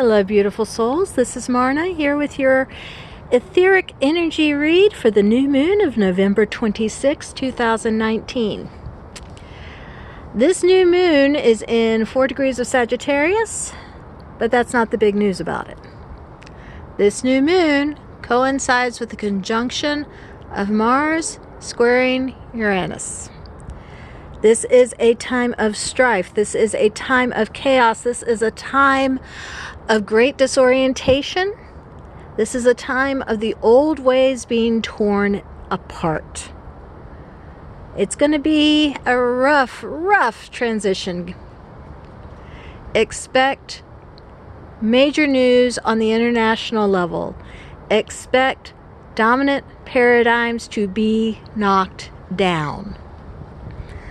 Hello, beautiful souls. This is Marna here with your Etheric Energy Read for the new moon of November 26, 2019. This new moon is in 4 degrees of Sagittarius, but that's not the big news about it. This new moon coincides with the conjunction of Mars squaring Uranus. This is a time of strife. This is a time of chaos. This is a time of great disorientation. This is a time of the old ways being torn apart. It's going to be a rough transition. Expect major news on the international level. Expect dominant paradigms to be knocked down.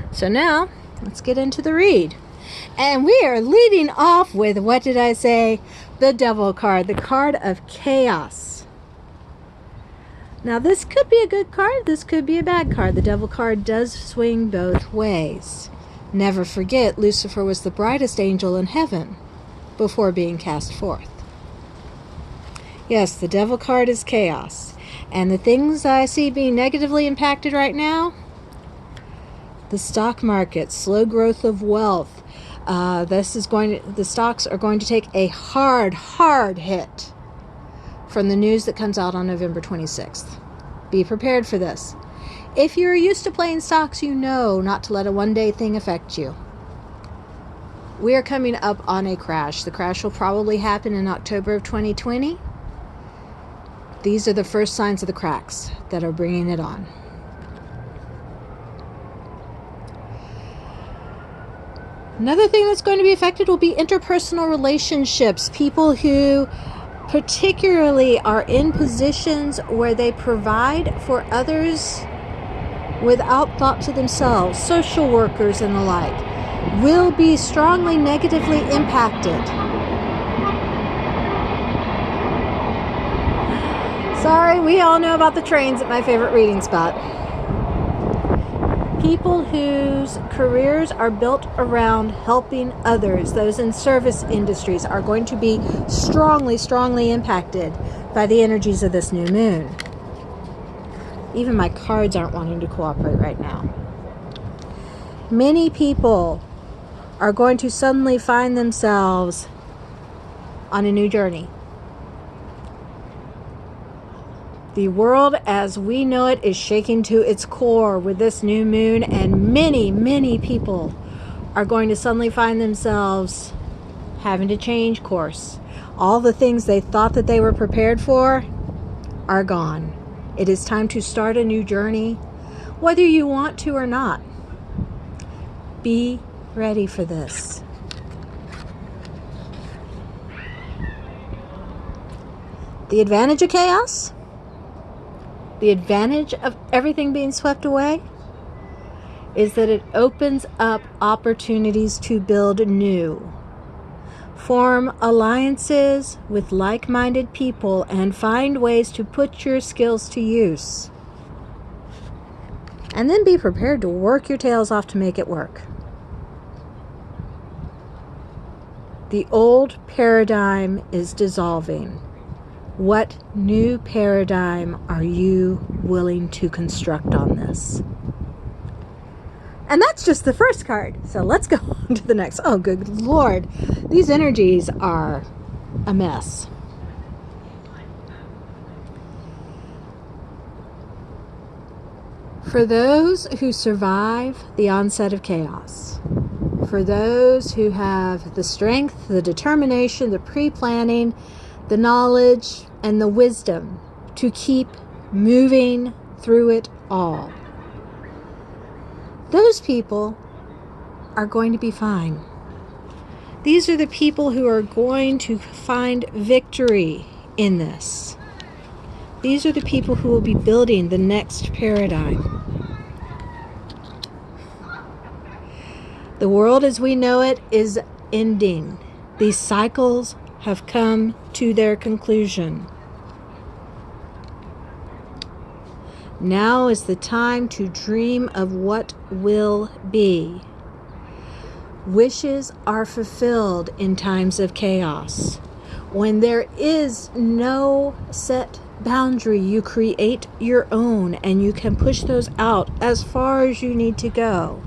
So now, let's get into the read. And we are leading off with, what did I say? The Devil card, the card of chaos. Now this could be a good card, this could be a bad card. The Devil card does swing both ways. Never forget, Lucifer was the brightest angel in heaven before being cast forth. Yes, the Devil card is chaos. And the things I see being negatively impacted right now, the stock market, slow growth of wealth. The stocks are going to take a hard hit from the news that comes out on November 26th. Be prepared for this. If you're used to playing stocks, you know not to let a one-day thing affect you. We are coming up on a crash. The crash will probably happen in October of 2020. These are the first signs of the cracks that are bringing it on. Another thing that's going to be affected will be interpersonal relationships. People who particularly are in positions where they provide for others without thought to themselves, social workers and the like, will be strongly negatively impacted. Sorry, we all know about the trains at my favorite reading spot. People whose careers are built around helping others, those in service industries, are going to be strongly impacted by the energies of this new moon. Even my cards aren't wanting to cooperate right now. Many people are going to suddenly find themselves on a new journey. The world as we know it is shaking to its core with this new moon, and many people are going to suddenly find themselves having to change course. All the things they thought that they were prepared for are gone. It is time to start a new journey, whether you want to or not. Be ready for this. The advantage of chaos? The advantage of everything being swept away is that it opens up opportunities to build new. Form alliances with like-minded people and find ways to put your skills to use. And then be prepared to work your tails off to make it work. The old paradigm is dissolving. What new paradigm are you willing to construct on this? And that's just the first card. So let's go on to the next. Oh, good Lord. These energies are a mess. For those who survive the onset of chaos, for those who have the strength, the determination, the pre-planning, the knowledge, and the wisdom to keep moving through it all, those people are going to be fine. These are the people who are going to find victory in this. These are the people who will be building the next paradigm. The world as we know it is ending. These cycles have come to their conclusion. Now is the time to dream of what will be. Wishes are fulfilled in times of chaos. When there is no set boundary, you create your own, and you can push those out as far as you need to go.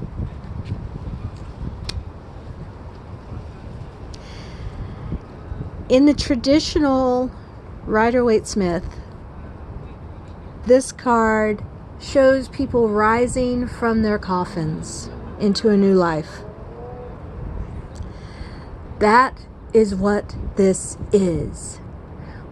In the traditional Rider-Waite-Smith, this card shows people rising from their coffins into a new life. That is what this is.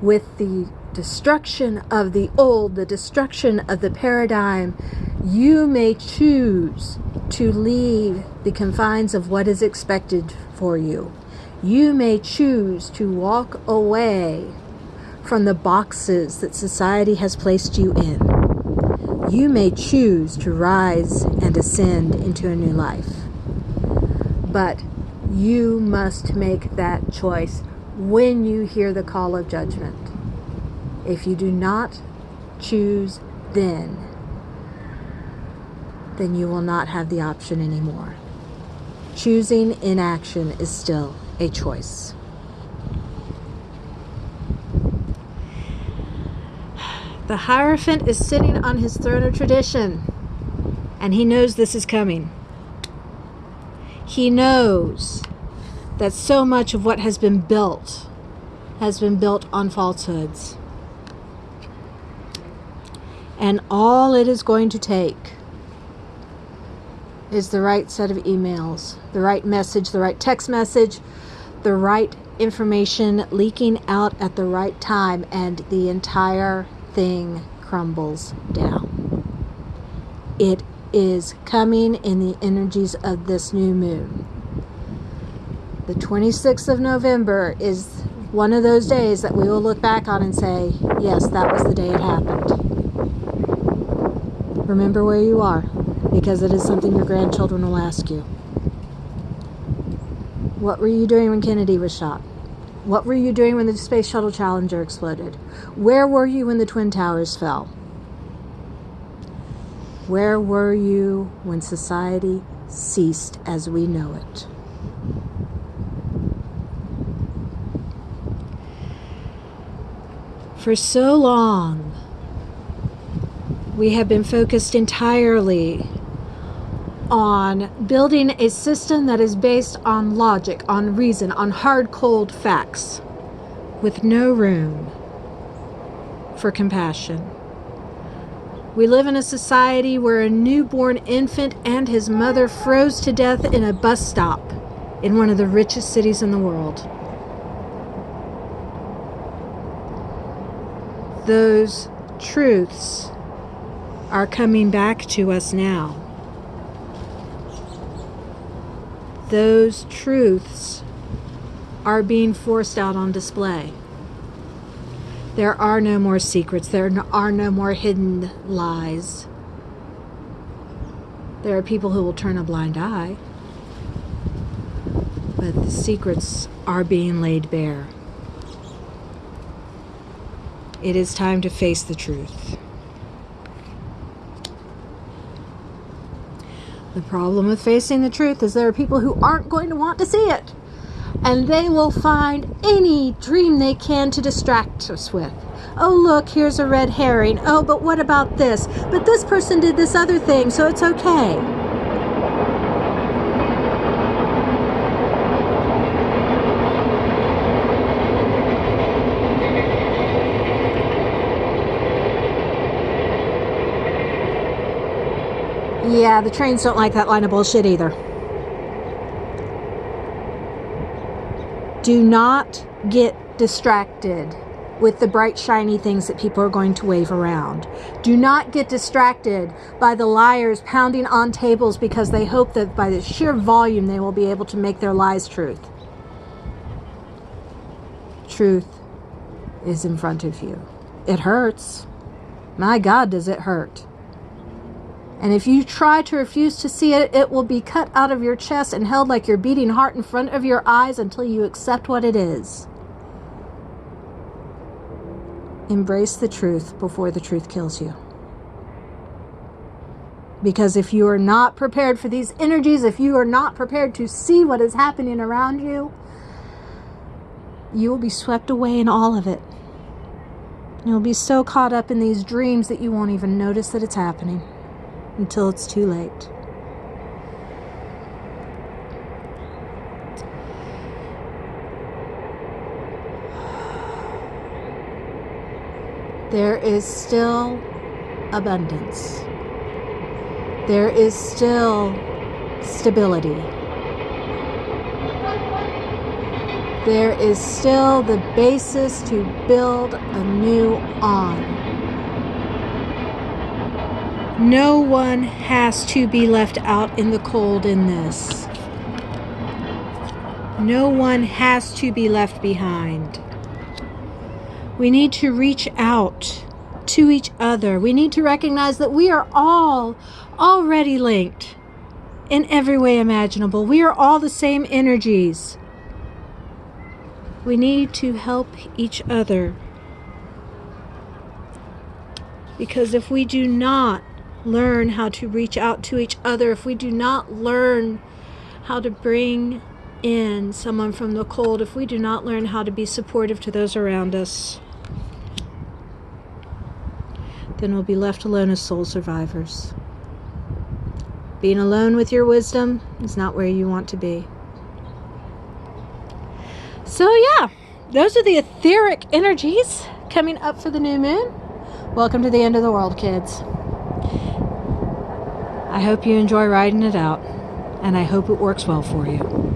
With the destruction of the old, the destruction of the paradigm, you may choose to leave the confines of what is expected for you. You may choose to walk away from the boxes that society has placed you in. You may choose to rise and ascend into a new life. But you must make that choice when you hear the call of judgment. If you do not choose then you will not have the option anymore. Choosing inaction is still a choice. The Hierophant is sitting on his throne of tradition, and he knows this is coming. He knows that so much of what has been built on falsehoods. And all it is going to take is the right set of emails, the right message, the right text message, the right information leaking out at the right time, and the entire thing crumbles down. It is coming in the energies of this new moon. The 26th of November is one of those days that we will look back on and say, yes, that was the day it happened. Remember where you are, because it is something your grandchildren will ask you. What were you doing when Kennedy was shot? What were you doing when the Space Shuttle Challenger exploded? Where were you when the Twin Towers fell? Where were you when society ceased as we know it? For so long, we have been focused entirely on building a system that is based on logic, on reason, on hard, cold facts, with no room for compassion. We live in a society where a newborn infant and his mother froze to death in a bus stop in one of the richest cities in the world. Those truths are coming back to us now. Those truths are being forced out on display. There are no more secrets. There are no more hidden lies. There are people who will turn a blind eye, but the secrets are being laid bare. It is time to face the truth. The problem with facing the truth is there are people who aren't going to want to see it. And they will find any dream they can to distract us with. Oh, look, here's a red herring. Oh, but what about this? But this person did this other thing, so it's okay. Yeah, the trains don't like that line of bullshit either. Do not get distracted with the bright, shiny things that people are going to wave around. Do not get distracted by the liars pounding on tables because they hope that by the sheer volume they will be able to make their lies truth. Truth is in front of you. It hurts. My God, does it hurt. And if you try to refuse to see it, it will be cut out of your chest and held like your beating heart in front of your eyes until you accept what it is. Embrace the truth before the truth kills you. Because if you are not prepared for these energies, if you are not prepared to see what is happening around you, you will be swept away in all of it. You'll be so caught up in these dreams that you won't even notice that it's happening until it's too late. There is still abundance. There is still stability. There is still the basis to build anew on. No one has to be left out in the cold in this. No one has to be left behind. We need to reach out to each other. We need to recognize that we are all already linked in every way imaginable. We are all the same energies. We need to help each other. Because if we do not learn how to reach out to each other, if we do not learn how to bring in someone from the cold, if we do not learn how to be supportive to those around us, then we'll be left alone as soul survivors. Being alone with your wisdom is not where you want to be. So yeah, those are the etheric energies coming up for the new moon. Welcome to the end of the world, kids. I hope you enjoy riding it out, and I hope it works well for you.